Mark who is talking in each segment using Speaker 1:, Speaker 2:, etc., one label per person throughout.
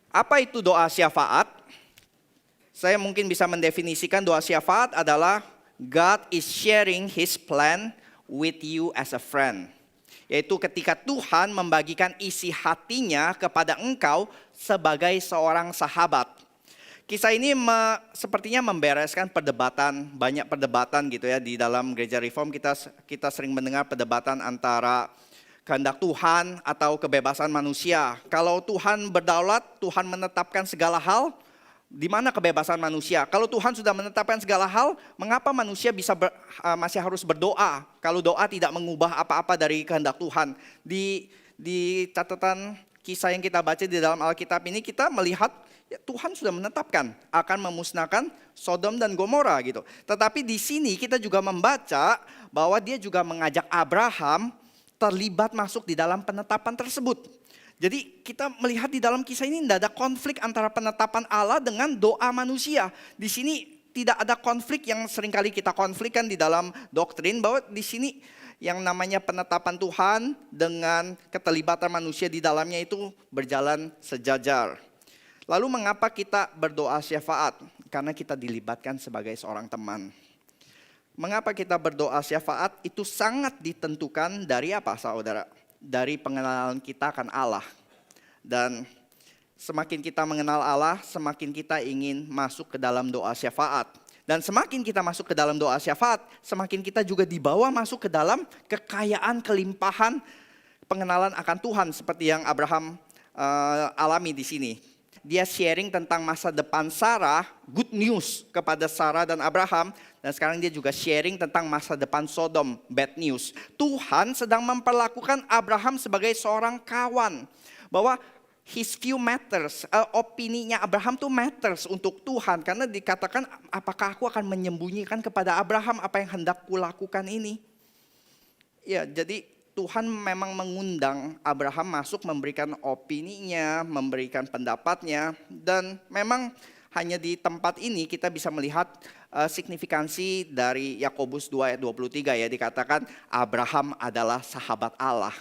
Speaker 1: Apa itu doa syafaat? Saya mungkin bisa mendefinisikan doa syafaat adalah God is sharing His plan with you as a friend. Yaitu ketika Tuhan membagikan isi hatinya kepada engkau sebagai seorang sahabat. Kisah ini sepertinya membereskan perdebatan, banyak perdebatan gitu ya. Di dalam gereja reform kita sering mendengar perdebatan antara kehendak Tuhan atau kebebasan manusia. Kalau Tuhan berdaulat, Tuhan menetapkan segala hal, di mana kebebasan manusia? Kalau Tuhan sudah menetapkan segala hal, mengapa manusia masih harus berdoa? Kalau doa tidak mengubah apa-apa dari kehendak Tuhan. Di catatan kisah yang kita baca di dalam Alkitab ini, kita melihat ya, Tuhan sudah menetapkan akan memusnahkan Sodom dan Gomora gitu. Tetapi di sini kita juga membaca bahwa dia juga mengajak Abraham terlibat masuk di dalam penetapan tersebut. Jadi kita melihat di dalam kisah ini tidak ada konflik antara penetapan Allah dengan doa manusia. Di sini tidak ada konflik yang seringkali kita konflikkan di dalam doktrin, bahwa di sini yang namanya penetapan Tuhan dengan keterlibatan manusia di dalamnya itu berjalan sejajar. Lalu mengapa kita berdoa syafaat? Karena kita dilibatkan sebagai seorang teman. Mengapa kita berdoa syafaat? Itu sangat ditentukan dari apa, saudara? Dari pengenalan kita akan Allah. Dan semakin kita mengenal Allah, semakin kita ingin masuk ke dalam doa syafaat. Dan semakin kita masuk ke dalam doa syafaat, semakin kita juga dibawa masuk ke dalam kekayaan, kelimpahan, pengenalan akan Tuhan. Seperti yang Abraham alami di sini. Dia sharing tentang masa depan Sarah, good news kepada Sarah dan Abraham. Dan sekarang dia juga sharing tentang masa depan Sodom, bad news. Tuhan sedang memperlakukan Abraham sebagai seorang kawan. Bahwa his view matters, opininya Abraham tuh matters untuk Tuhan. Karena dikatakan, apakah aku akan menyembunyikan kepada Abraham apa yang hendak kulakukan ini? Ya, jadi Tuhan memang mengundang Abraham masuk memberikan opininya, memberikan pendapatnya. Dan memang hanya di tempat ini kita bisa melihat signifikansi dari Yakobus 2 ayat 23 ya. Dikatakan Abraham adalah sahabat Allah.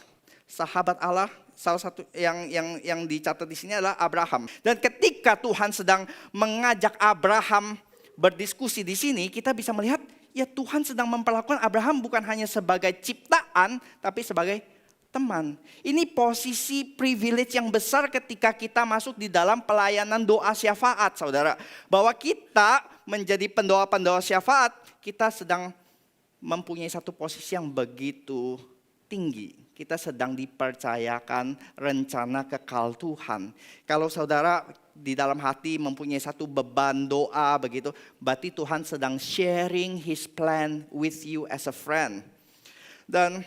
Speaker 1: Sahabat Allah, salah satu yang dicatat di sini adalah Abraham. Dan ketika Tuhan sedang mengajak Abraham berdiskusi di sini, kita bisa melihat ya Tuhan sedang memperlakukan Abraham bukan hanya sebagai ciptaan, tapi sebagai teman. Ini posisi privilege yang besar ketika kita masuk di dalam pelayanan doa syafaat, saudara. Bahwa kita menjadi pendoa-pendoa syafaat, kita sedang mempunyai satu posisi yang begitu tinggi. Kita sedang dipercayakan rencana kekal Tuhan. Kalau saudara di dalam hati mempunyai satu beban doa begitu, berarti Tuhan sedang sharing His plan with you as a friend. Dan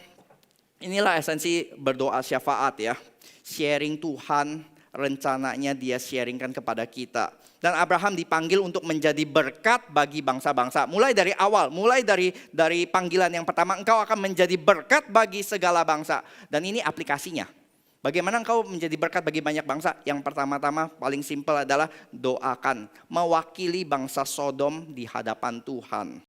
Speaker 1: inilah esensi berdoa syafaat ya. Sharing Tuhan, rencananya dia sharingkan kepada kita. Dan Abraham dipanggil untuk menjadi berkat bagi bangsa-bangsa. Mulai dari awal, mulai dari panggilan yang pertama, engkau akan menjadi berkat bagi segala bangsa. Dan ini aplikasinya. Bagaimana engkau menjadi berkat bagi banyak bangsa? Yang pertama-tama paling simpel adalah doakan. Mewakili bangsa Sodom di hadapan Tuhan.